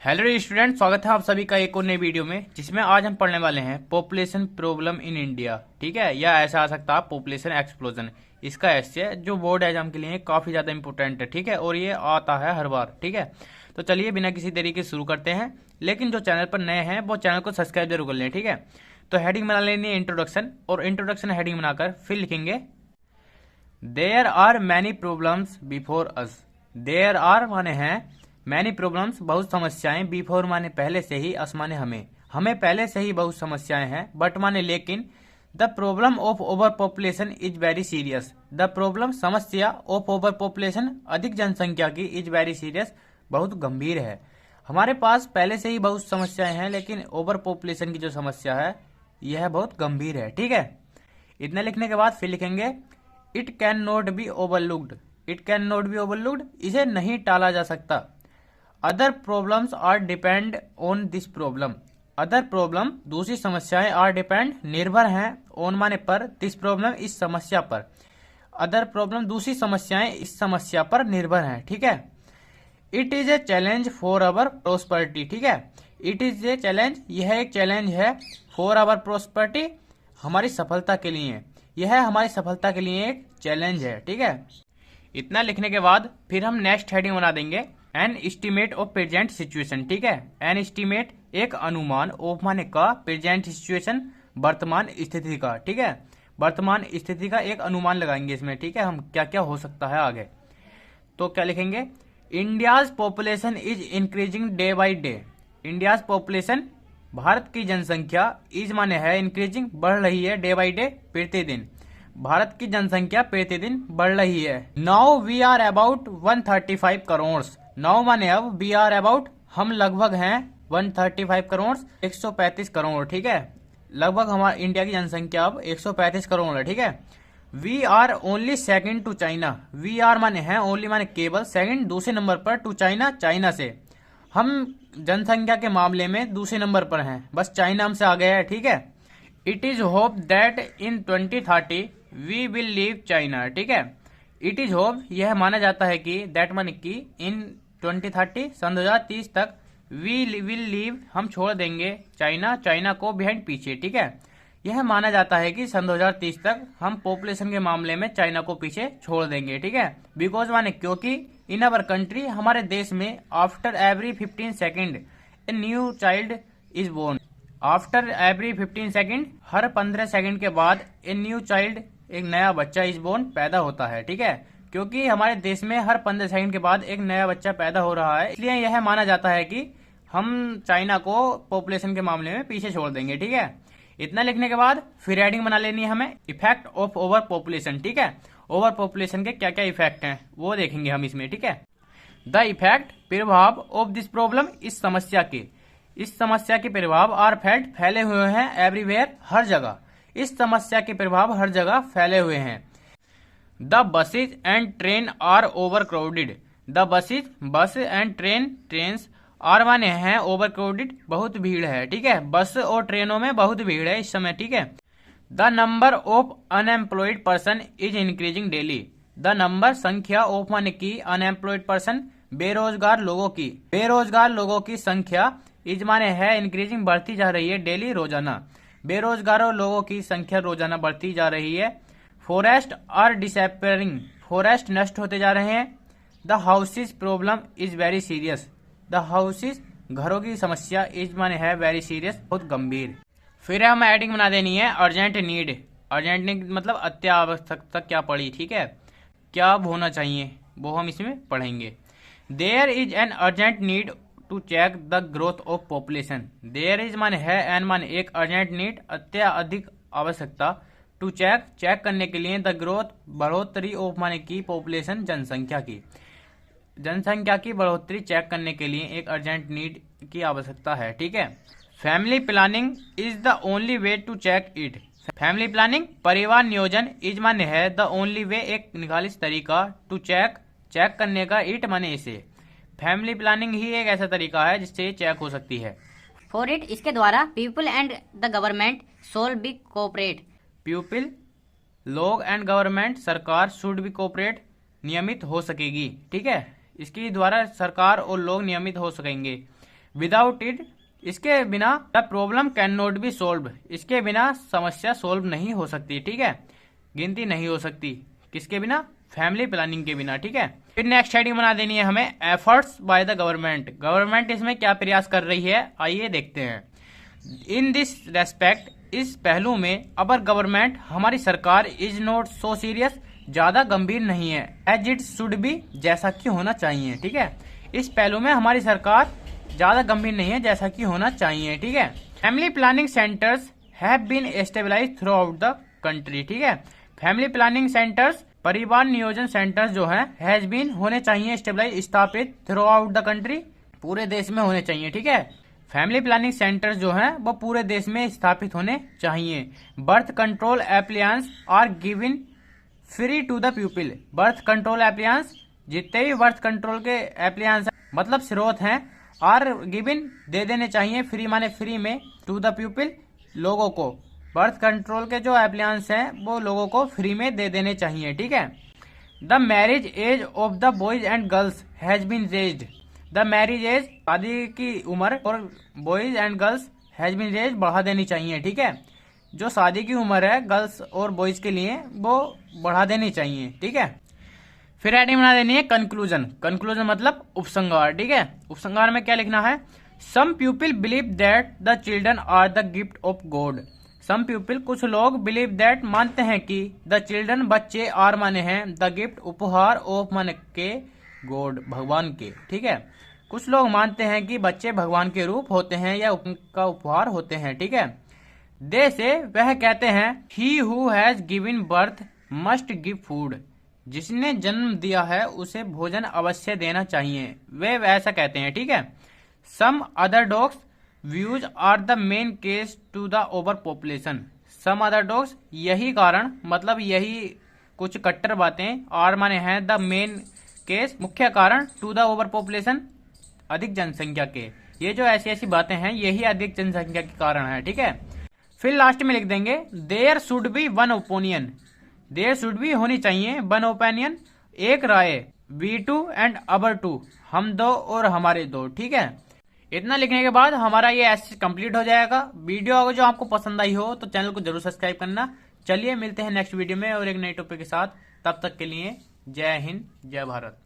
Hello student, स्वागत है आप सभी का एक और नई वीडियो में, जिसमें आज हम पढ़ने वाले हैं पॉपुलेशन प्रॉब्लम इन इंडिया। ठीक है, या ऐसा आ सकता है पॉपुलेशन एक्सप्लोजन। इसका एस्से जो बोर्ड एग्जाम के लिए काफी ज्यादा इंपॉर्टेंट है। ठीक है, और ये आता है हर बार। ठीक है, तो चलिए बिना किसी देरी के शुरू करते हैं। लेकिन जो चैनल पर नए हैं वो चैनल को सब्सक्राइब जरूर कर लें। ठीक है, तो हेडिंग बना लेनी है इंट्रोडक्शन, और इंट्रोडक्शन हेडिंग बनाकर फिर लिखेंगे there are many problems before us. There are माने हैं मैनी प्रॉब्लम्स, बहुत समस्याएं, बिफोर माने पहले से ही, अस माने हमें पहले से ही बहुत समस्याएं हैं, बट माने लेकिन, the problem of over population is very serious. The problem समस्या ऑफ ओवर पॉपुलेशन अधिक जनसंख्या की, इज वेरी सीरियस बहुत गंभीर है। हमारे पास पहले से ही बहुत समस्याएं हैं, लेकिन ओवर पॉपुलेशन की जो समस्या है यह बहुत गंभीर है। ठीक है, इतना लिखने के बाद फिर लिखेंगे it can not be overlooked. It can not be overlooked, इसे नहीं टाला जा सकता। Other problems are depend on this problem. Other problem दूसरी समस्याएं, आर डिपेंड निर्भर हैं, ऑन माने पर, दिस प्रॉब्लम इस समस्या पर। अदर प्रॉब्लम दूसरी समस्याएं इस समस्या पर निर्भर हैं। ठीक है, it is a challenge for our prosperity. ठीक है, इट इज ए चैलेंज, यह एक चैलेंज है, फॉर अवर प्रोस्पेरिटी हमारी सफलता के लिए, यह हमारी सफलता के लिए एक चैलेंज है। ठीक है, इतना लिखने के बाद फिर हम नेक्स्ट हेडिंग बना देंगे an estimate of present situation. ठीक है, एन एस्टीमेट एक अनुमान, ऑफ माने का, प्रेजेंट सिचुएशन वर्तमान स्थिति का। ठीक है, वर्तमान स्थिति का एक अनुमान लगाएंगे इसमें। ठीक है, हम क्या क्या हो सकता है आगे। तो क्या लिखेंगे, India's population is increasing day by day. India's population Bharat की जनसंख्या, इज माने है इंक्रीजिंग बढ़ रही है, डे बाई डे प्रतिदिन, भारत की जनसंख्या प्रतिदिन बढ़ रही है। Now we are about 135 crore. Now माने अब, वी आर अबाउट हम लगभग हैं, 135 करोड़ 135 करोड़। ठीक है, लगभग हमारे इंडिया की जनसंख्या अब 135 करोड़ है। ठीक है, we are only second to China. We are माने हैं, ओनली माने केवल, सेकंड दूसरे नंबर पर, टू चाइना चाइना से, हम जनसंख्या के मामले में दूसरे नंबर पर हैं, बस चाइना हमसे आगे है। ठीक है, it is hope that in 2030 we will leave China. ठीक है, इट इज होप यह माना जाता है कि, दैट माने कि, इन 2030 सन 2030 तक, वी विल लीव हम छोड़ देंगे, चाइना चाइना को बिहाइंड पीछे। ठीक है, यह माना जाता है कि सन 2030 तक हम पॉपुलेशन के मामले में चाइना को पीछे छोड़ देंगे। ठीक है, बिकॉज माने क्योंकि, इन अवर कंट्री हमारे देश में, after every 15 second a new child is born. After every 15 second, हर 15 सेकेंड के बाद, ए न्यू चाइल्ड एक नया बच्चा इज बोर्न पैदा होता है। ठीक है, क्योंकि हमारे देश में हर 15 सेकंड के बाद एक नया बच्चा पैदा हो रहा है, इसलिए यह माना जाता है कि हम चाइना को पॉपुलेशन के मामले में पीछे छोड़ देंगे। ठीक है, इतना लिखने के बाद फिर हेडिंग बना लेनी है हमें इफेक्ट ऑफ ओवर पॉपुलेशन। ठीक है, ओवर पॉपुलेशन के क्या क्या इफेक्ट हैं वो देखेंगे हम इसमें। ठीक है, द इफेक्ट प्रभाव ऑफ दिस प्रॉब्लम, इस समस्या के, इस समस्या के प्रभाव, आर फेल्ट फैले हुए हैं, एवरीवेयर हर जगह, इस समस्या के प्रभाव हर जगह फैले हुए हैं। The buses and train are overcrowded. The buses bus and trains, are माने हैं ओवर क्राउडेड बहुत भीड़ है। ठीक है, बस और ट्रेनों में बहुत भीड़ है इस समय। ठीक है, the number of unemployed person is increasing daily. The number संख्या, ऑफ माने की, अनएम्प्लॉयड पर्सन बेरोजगार लोगों की संख्या, इज माने है इंक्रीजिंग बढ़ती जा रही है, डेली रोजाना, बेरोजगारों लोगों की संख्या रोजाना बढ़ती जा रही है। फॉरेस्ट आर डिसअपियरिंग, फॉरेस्ट नष्ट होते जा रहे हैं। The houses problem is very serious. The houses घरों की समस्या, इज माने है वेरी सीरियस बहुत गंभीर। फिर हम एडिंग बना देनी है अर्जेंट नीड। अर्जेंट नीड मतलब अत्यावश्यकता क्या पड़ी। ठीक है, क्या होना चाहिए वो हम इसमें पढ़ेंगे। There is an urgent need to check the growth of population. There is माने है, एन माने एक, अर्जेंट नीड अत्यधिक आवश्यकता, टू चेक करने के लिए, द ग्रोथ बढ़ोतरी, ऑफ माने की, पॉपुलेशन जनसंख्या की, जनसंख्या की बढ़ोतरी चेक करने के लिए एक अर्जेंट नीड की आवश्यकता है। ठीक है, family planning is the only way to check it. Family planning परिवार नियोजन, इज माने है, द ओनली वे एक निखालिस तरीका, टू चेक करने का, इट माने इसे, फैमिली प्लानिंग ही एक ऐसा तरीका है जिससे चेक हो सकती है। फॉर इट, इसके द्वारा, people and the government should be cooperate. People लोग एंड गवर्नमेंट सरकार, शुड बी कोऑपरेट नियमित हो सकेगी। ठीक है, इसके द्वारा सरकार और लोग नियमित हो सकेंगे। विदाउट इट, इसके बिना the problem can not B solve, इसके बिना समस्या सोल्व नहीं हो सकती। ठीक है, गिनती नहीं हो सकती किसके बिना, फैमिली प्लानिंग के बिना। ठीक है, फिर नेक्स्ट हेडिंग बना देनी है हमें efforts by the government. Government इसमें क्या प्रयास कर रही है, आइए देखते हैं। इन दिस रेस्पेक्ट, इस पहलू में, अवर गवर्नमेंट, हमारी सरकार, इज नॉट सो सीरियस, ज्यादा गंभीर नहीं है, एज इट शुड बी, जैसा कि होना चाहिए। ठीक है, इस पहलू में हमारी सरकार ज्यादा गंभीर नहीं है, जैसा कि होना चाहिए। ठीक है, family planning centres have been established throughout the country. ठीक है, फैमिली प्लानिंग सेंटर्स, परिवार नियोजन सेंटर्स जो है, हैज बीन, होने चाहिए, स्टेबलाइज, स्थापित, थ्रू आउट द कंट्री, पूरे देश में होने चाहिए। ठीक है, फैमिली प्लानिंग सेंटर्स जो हैं वो पूरे देश में स्थापित होने चाहिए। Birth control appliances are given free to the people. Birth control appliances, जितने भी बर्थ कंट्रोल के एप्लियंस मतलब स्रोत हैं, आर गिवन, दे देने चाहिए, फ्री माने फ्री में, टू द पीपल, लोगों को। बर्थ कंट्रोल के जो एप्लियंस हैं वो लोगों को फ्री में दे देने चाहिए। ठीक है, the marriage age of the boys and girls has been raised. The marriage age, शादी की उम्र, और boys and girls has been raised, बढ़ा देनी चाहिए। ठीक है, जो शादी की उम्र है गर्ल्स और बॉयज के लिए वो बढ़ा देनी चाहिए। ठीक है, फिर हेडिंग बना देनी है कंक्लूजन। कंक्लूजन मतलब उपसंहार। ठीक है, उपसंहार में क्या लिखना है, some people believe that the children are the gift of God. Some people, कुछ लोग, बिलीव दैट, मानते हैं कि, द चिल्ड्रन, बच्चे, आर माने हैं, द गिफ्ट, उपहार, ऑफ माने के, गॉड, भगवान के। ठीक है, कुछ लोग मानते हैं कि बच्चे भगवान के रूप होते हैं या उनका उपहार होते हैं। ठीक है, दे से, वह कहते हैं, he who has given birth must give food. जिसने जन्म दिया है उसे भोजन अवश्य देना चाहिए, वे ऐसा कहते हैं। ठीक है, some other dogs views are the main case to the overpopulation. Some other dogs, यही कारण, मतलब यही कुछ कट्टर बातें, आर माने हैं, द मेन केस, मुख्य कारण, टू द ओवर पॉपुलेशन, अधिक जनसंख्या के। ये जो ऐसी ऐसी बातें हैं यही अधिक जनसंख्या के कारण है। ठीक है, फिर लास्ट में लिख देंगे there should be one opinion. There should be, होनी चाहिए, वन ओपिनियन, एक राय, we two and our two, हम दो और हमारे दो। ठीक है, इतना लिखने के बाद हमारा ये ऐसे कंप्लीट हो जाएगा। वीडियो अगर जो आपको पसंद आई हो तो चैनल को जरूर सब्सक्राइब करना। चलिए मिलते हैं नेक्स्ट वीडियो में और एक नए टॉपिक के साथ, तब तक के लिए जय हिंद, जय भारत।